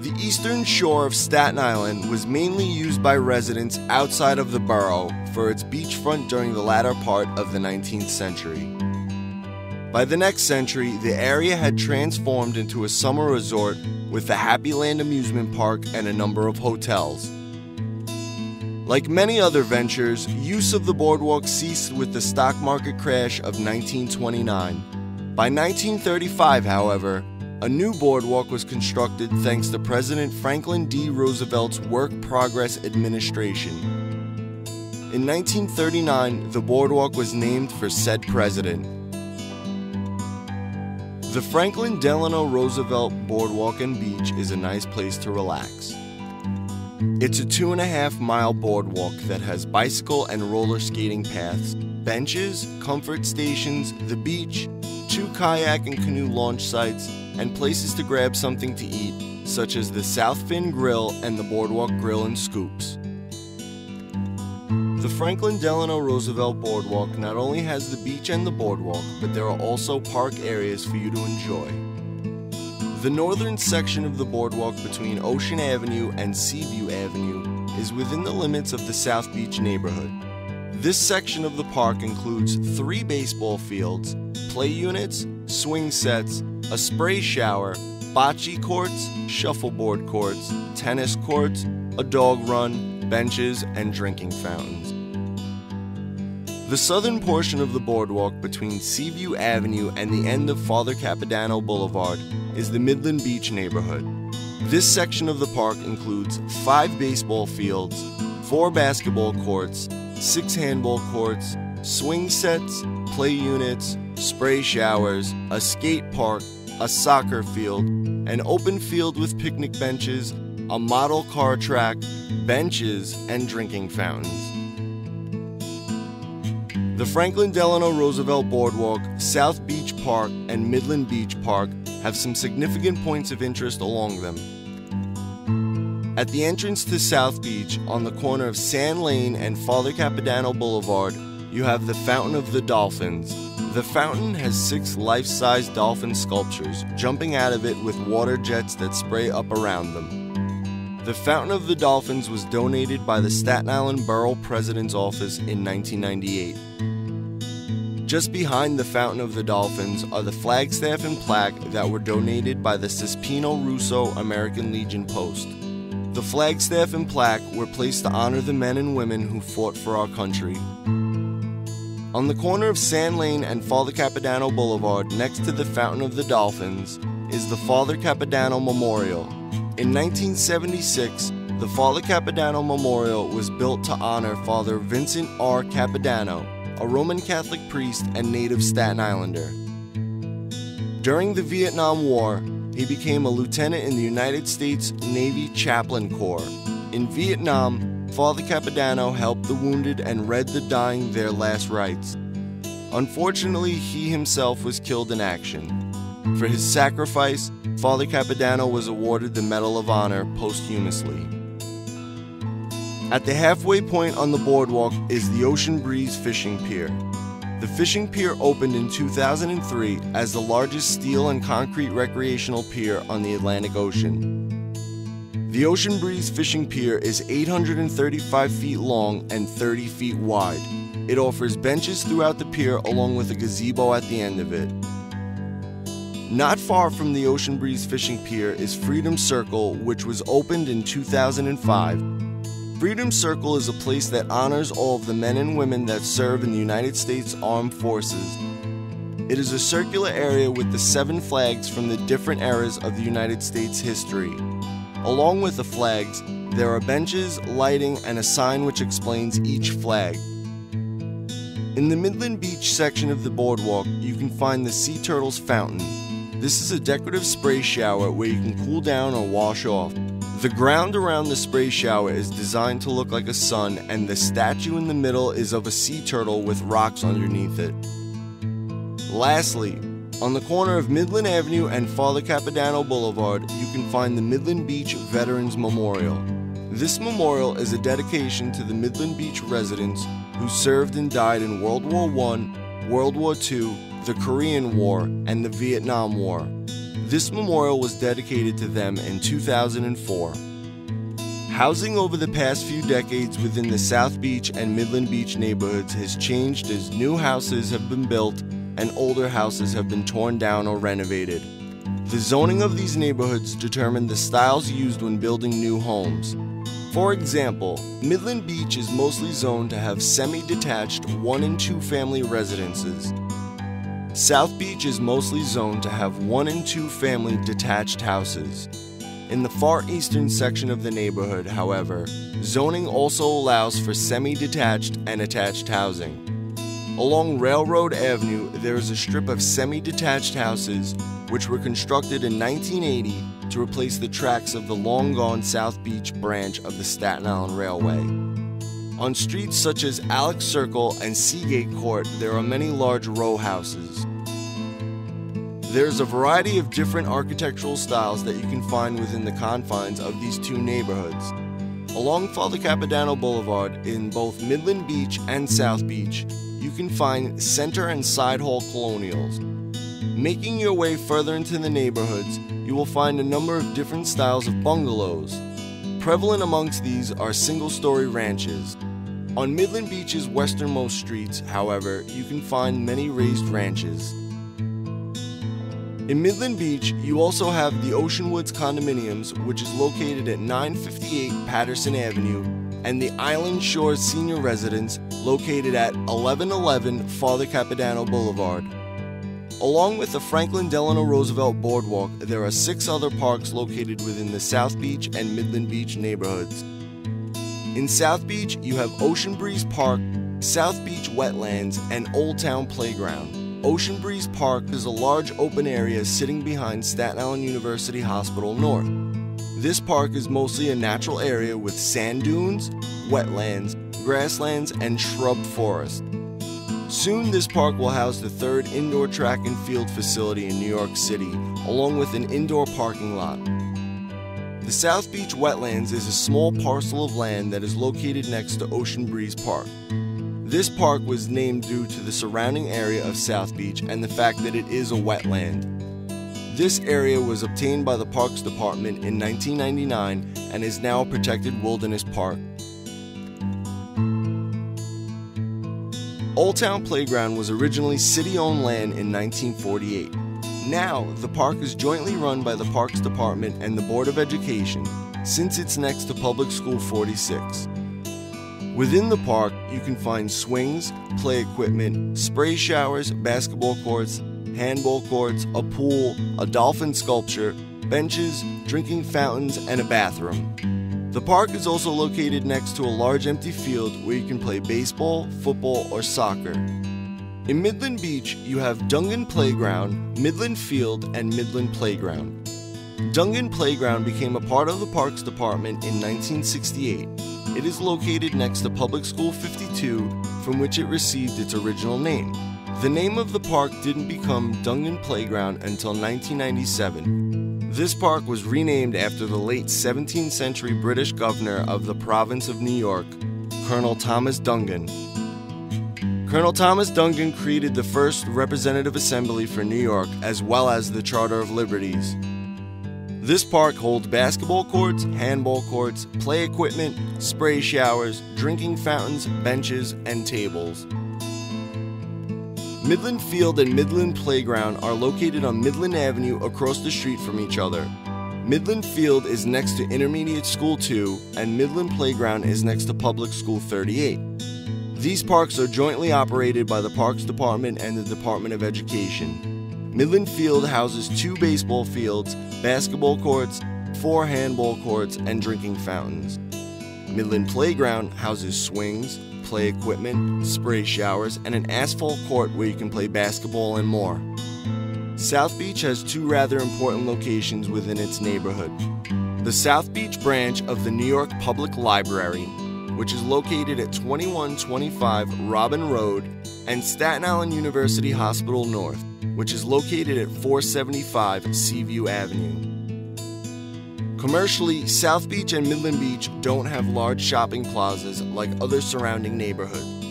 The eastern shore of Staten Island was mainly used by residents outside of the borough for its beachfront during the latter part of the 19th century. By the next century, the area had transformed into a summer resort with the Happy Land amusement park and a number of hotels. Like many other ventures, use of the boardwalk ceased with the stock market crash of 1929. By 1935, however, a new boardwalk was constructed thanks to President Franklin D. Roosevelt's Work Progress Administration. In 1939, the boardwalk was named for said president. The Franklin Delano Roosevelt Boardwalk and Beach is a nice place to relax. It's a 2.5-mile boardwalk that has bicycle and roller skating paths, benches, comfort stations, the beach, 2 kayak and canoe launch sites, and places to grab something to eat, such as the South Fin Grill and the Boardwalk Grill and Scoops. The Franklin Delano Roosevelt Boardwalk not only has the beach and the boardwalk, but there are also park areas for you to enjoy. The northern section of the boardwalk between Ocean Avenue and Seaview Avenue is within the limits of the South Beach neighborhood. This section of the park includes 3 baseball fields, play units, swing sets, a spray shower, bocce courts, shuffleboard courts, tennis courts, a dog run, benches, and drinking fountains. The southern portion of the boardwalk between Seaview Avenue and the end of Father Capodanno Boulevard is the Midland Beach neighborhood. This section of the park includes 5 baseball fields, 4 basketball courts, 6 handball courts, swing sets, play units, spray showers, a skate park, a soccer field, an open field with picnic benches, a model car track, benches, and drinking fountains. The Franklin Delano Roosevelt Boardwalk, South Beach Park, and Midland Beach Park have some significant points of interest along them. At the entrance to South Beach, on the corner of Sand Lane and Father Capodanno Boulevard, you have the Fountain of the Dolphins. The fountain has 6 life-size dolphin sculptures jumping out of it with water jets that spray up around them. The Fountain of the Dolphins was donated by the Staten Island Borough President's Office in 1998. Just behind the Fountain of the Dolphins are the flagstaff and plaque that were donated by the Cispino Russo American Legion Post. The flagstaff and plaque were placed to honor the men and women who fought for our country. On the corner of Sand Lane and Father Capodanno Boulevard, next to the Fountain of the Dolphins, is the Father Capodanno Memorial. In 1976, the Father Capodanno Memorial was built to honor Father Vincent R. Capodanno, a Roman Catholic priest and native Staten Islander. During the Vietnam War, he became a lieutenant in the United States Navy Chaplain Corps. In Vietnam, Father Capodanno helped the wounded and read the dying their last rites. Unfortunately, he himself was killed in action. For his sacrifice, Father Capodanno was awarded the Medal of Honor posthumously. At the halfway point on the boardwalk is the Ocean Breeze Fishing Pier. The fishing pier opened in 2003 as the largest steel and concrete recreational pier on the Atlantic Ocean. The Ocean Breeze Fishing Pier is 835 feet long and 30 feet wide. It offers benches throughout the pier along with a gazebo at the end of it. Not far from the Ocean Breeze Fishing Pier is Freedom Circle, which was opened in 2005. Freedom Circle is a place that honors all of the men and women that serve in the United States Armed Forces. It is a circular area with the 7 flags from the different eras of the United States history. Along with the flags, there are benches, lighting, and a sign which explains each flag. In the Midland Beach section of the boardwalk, you can find the Sea Turtles Fountain. This is a decorative spray shower where you can cool down or wash off. The ground around the spray shower is designed to look like a sun, and the statue in the middle is of a sea turtle with rocks underneath it. Lastly, on the corner of Midland Avenue and Father Capodanno Boulevard, you can find the Midland Beach Veterans Memorial. This memorial is a dedication to the Midland Beach residents who served and died in World War I, World War II, the Korean War, and the Vietnam War. This memorial was dedicated to them in 2004. Housing over the past few decades within the South Beach and Midland Beach neighborhoods has changed as new houses have been built and older houses have been torn down or renovated. The zoning of these neighborhoods determine the styles used when building new homes. For example, Midland Beach is mostly zoned to have semi-detached 1- and 2-family residences. South Beach is mostly zoned to have 1- and 2-family detached houses. In the far eastern section of the neighborhood, however, zoning also allows for semi-detached and attached housing. Along Railroad Avenue, there is a strip of semi-detached houses which were constructed in 1980 to replace the tracks of the long-gone South Beach branch of the Staten Island Railway. On streets such as Alex Circle and Seagate Court, there are many large row houses. There's a variety of different architectural styles that you can find within the confines of these two neighborhoods. Along Father Capodanno Boulevard in both Midland Beach and South Beach, you can find center and side hall colonials. Making your way further into the neighborhoods, you will find a number of different styles of bungalows. Prevalent amongst these are single-story ranches. On Midland Beach's westernmost streets, however, you can find many raised ranches. In Midland Beach, you also have the Ocean Woods Condominiums, which is located at 958 Patterson Avenue, and the Island Shores Senior Residence, located at 1111 Father Capodanno Boulevard. Along with the Franklin Delano Roosevelt Boardwalk, there are 6 other parks located within the South Beach and Midland Beach neighborhoods. In South Beach, you have Ocean Breeze Park, South Beach Wetlands, and Old Town Playground. Ocean Breeze Park is a large open area sitting behind Staten Island University Hospital North. This park is mostly a natural area with sand dunes, wetlands, grasslands, and shrub forest. Soon this park will house the 3rd indoor track and field facility in New York City, along with an indoor parking lot. The South Beach Wetlands is a small parcel of land that is located next to Ocean Breeze Park. This park was named due to the surrounding area of South Beach and the fact that it is a wetland. This area was obtained by the Parks Department in 1999 and is now a protected wilderness park. Old Town Playground was originally city-owned land in 1948. Now, the park is jointly run by the Parks Department and the Board of Education, since it's next to Public School 46. Within the park, you can find swings, play equipment, spray showers, basketball courts, handball courts, a pool, a dolphin sculpture, benches, drinking fountains, and a bathroom. The park is also located next to a large empty field where you can play baseball, football, or soccer. In Midland Beach, you have Dungan Playground, Midland Field, and Midland Playground. Dungan Playground became a part of the Parks Department in 1968. It is located next to Public School 52, from which it received its original name. The name of the park didn't become Dungan Playground until 1997. This park was renamed after the late 17th century British governor of the province of New York, Colonel Thomas Dungan. Colonel Thomas Dungan created the first representative assembly for New York as well as the Charter of Liberties. This park holds basketball courts, handball courts, play equipment, spray showers, drinking fountains, benches, and tables. Midland Field and Midland Playground are located on Midland Avenue across the street from each other. Midland Field is next to Intermediate School 2, and Midland Playground is next to Public School 38. These parks are jointly operated by the Parks Department and the Department of Education. Midland Field houses 2 baseball fields, basketball courts, 4 handball courts, and drinking fountains. Midland Playground houses swings, play equipment, spray showers, and an asphalt court where you can play basketball and more. South Beach has 2 rather important locations within its neighborhood. The South Beach branch of the New York Public Library, which is located at 2125 Robin Road, and Staten Island University Hospital North, which is located at 475 Seaview Avenue. Commercially, South Beach and Midland Beach don't have large shopping plazas like other surrounding neighborhoods.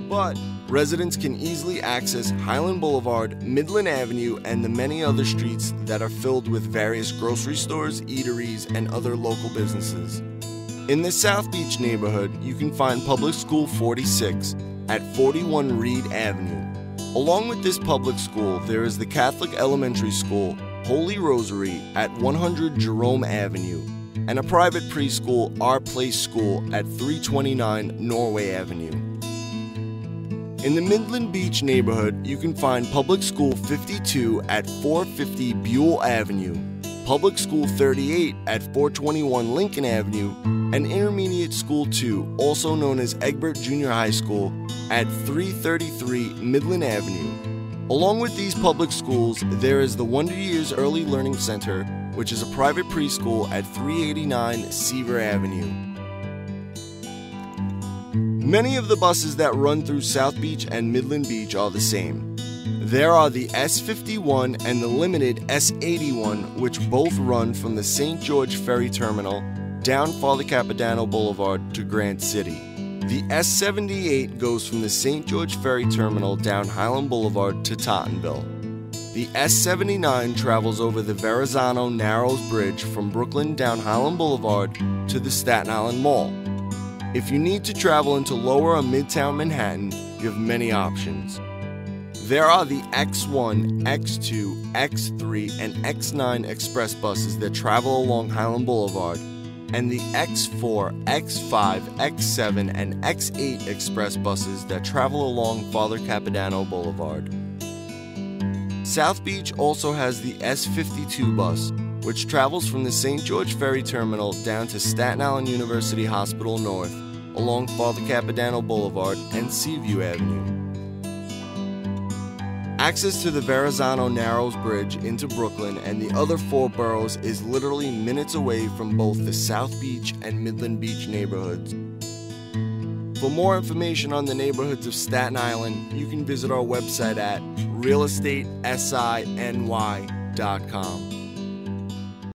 But residents can easily access Highland Boulevard, Midland Avenue, and the many other streets that are filled with various grocery stores, eateries, and other local businesses. In the South Beach neighborhood, you can find Public School 46 at 41 Reed Avenue. Along with this public school, there is the Catholic Elementary School, Holy Rosary, at 100 Jerome Avenue, and a private preschool, Our Place School, at 329 Norway Avenue. In the Midland Beach neighborhood, you can find Public School 52 at 450 Buell Avenue, Public School 38 at 421 Lincoln Avenue, and Intermediate School 2, also known as Egbert Junior High School, at 333 Midland Avenue. Along with these public schools, there is the Wonder Years Early Learning Center, which is a private preschool at 389 Seaver Avenue. Many of the buses that run through South Beach and Midland Beach are the same. There are the S51 and the limited S81, which both run from the St. George Ferry Terminal down Father Capodanno Boulevard to Grant City. The S78 goes from the St. George Ferry Terminal down Highland Boulevard to Tottenville. The S79 travels over the Verrazano Narrows Bridge from Brooklyn down Highland Boulevard to the Staten Island Mall. If you need to travel into lower or midtown Manhattan, you have many options. There are the X1, X2, X3, and X9 express buses that travel along Highland Boulevard, and the X4, X5, X7, and X8 express buses that travel along Father Capodanno Boulevard. South Beach also has the S52 bus, which travels from the St. George Ferry Terminal down to Staten Island University Hospital North, along Father Capodanno Boulevard and Seaview Avenue. Access to the Verrazano Narrows Bridge into Brooklyn and the other four boroughs is literally minutes away from both the South Beach and Midland Beach neighborhoods. For more information on the neighborhoods of Staten Island, you can visit our website at realestatesiny.com.